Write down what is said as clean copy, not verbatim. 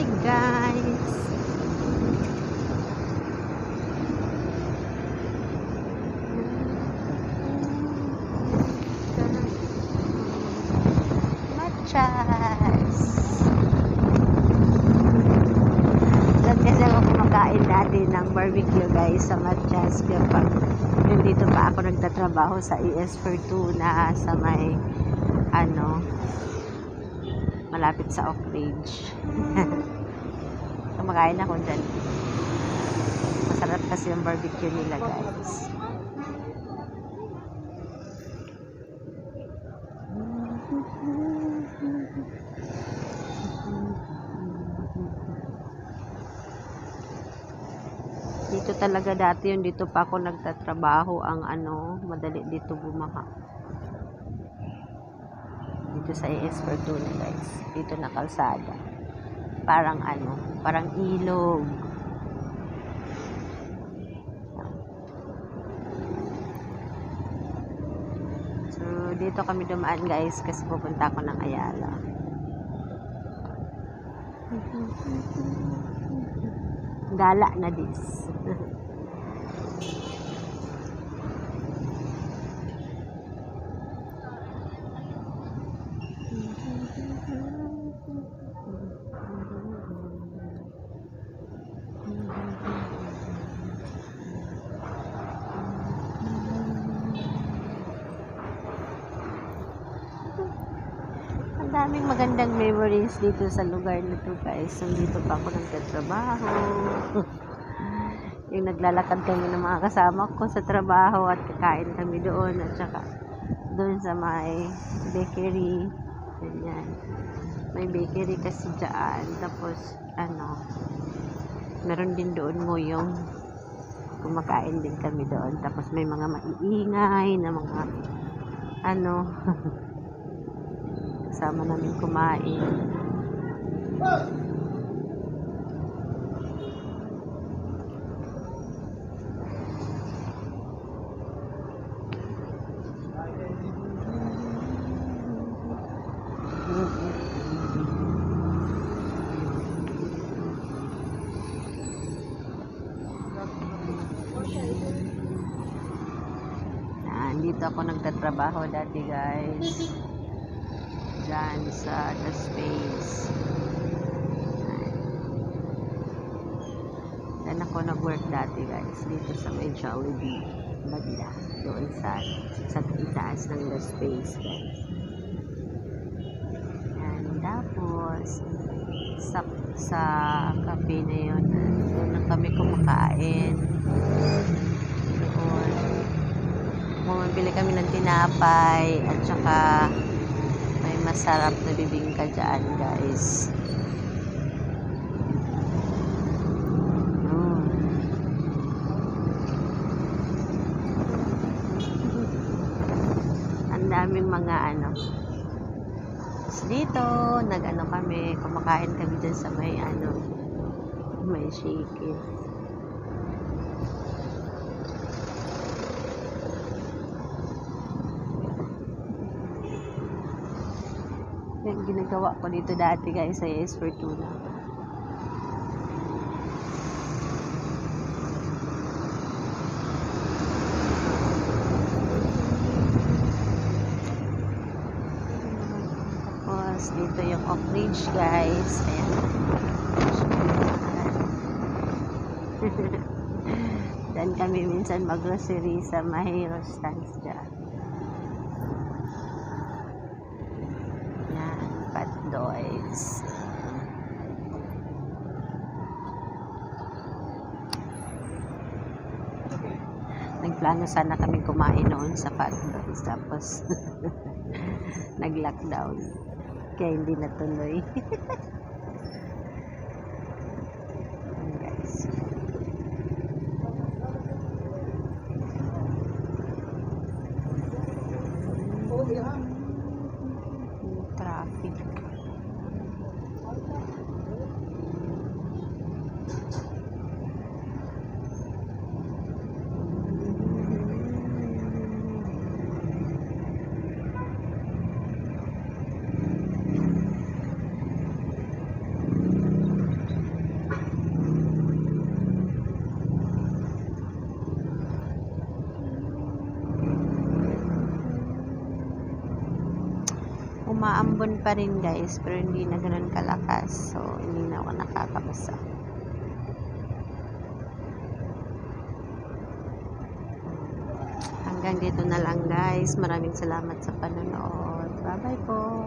Hi guys! Matchas! Doon kasi ako kumakain dati ng barbecue guys sa Matchas. Kapag nandito pa ako nagtatrabaho sa ES Fortuna sa may malapit sa Oak Ridge. Kumakain ako dyan. Masarap kasi yung barbecue nila guys. Dito talaga dati yung dito pa ako nagtatrabaho ang madali dito bumaha. Dito sa ES Fortuna guys. Dito na kalsada. Parang parang ilog. So dito kami dumaan guys kasi pupunta ako ng Ayala. Gala na dis. Ang daming magandang memories dito sa lugar na to guys. Dito pa ako nagtatrabaho. Yung naglalakad kami ng mga kasama ko sa trabaho at kakain kami doon at saka doon sa may bakery. Ganyan. May bakery kasi dyan. Tapos meron din doon nguyong. Kumakain din kami doon. Tapos may mga maiingay na mga kasama namin kumain. Dito ako nagtatrabaho dati guys. Diyan sa The Space. Diyan ako nag-work dati guys. Dito sa may Jollibee. Banda. Doon sa itaas ng The Space guys. Yan. Tapos sa cafe na yun. Doon lang kami kumakain. Doon. Bumibili kami ng tinapay at saka may masarap na bibingka dyan guys. Ang daming mga dito kami kumakain kami dyan sa may may chicken. Yung ginagawa ko dito dati guys sa ES Fortuna. Tapos dito yung Oak Ridge guys. Ayan. Dan kami minsan mag-grocery sa Mahiro stands dyan. Doys. Nagplano sana kami kumain noon sa Fat Doys tapos nag-lockdown kaya hindi natuloy. Guys. Traffic. umaambon pa rin guys, pero hindi na ganun kalakas. So, hindi na ako nakakabasa. Hanggang dito na lang guys. Maraming salamat sa panonood. Bye-bye po.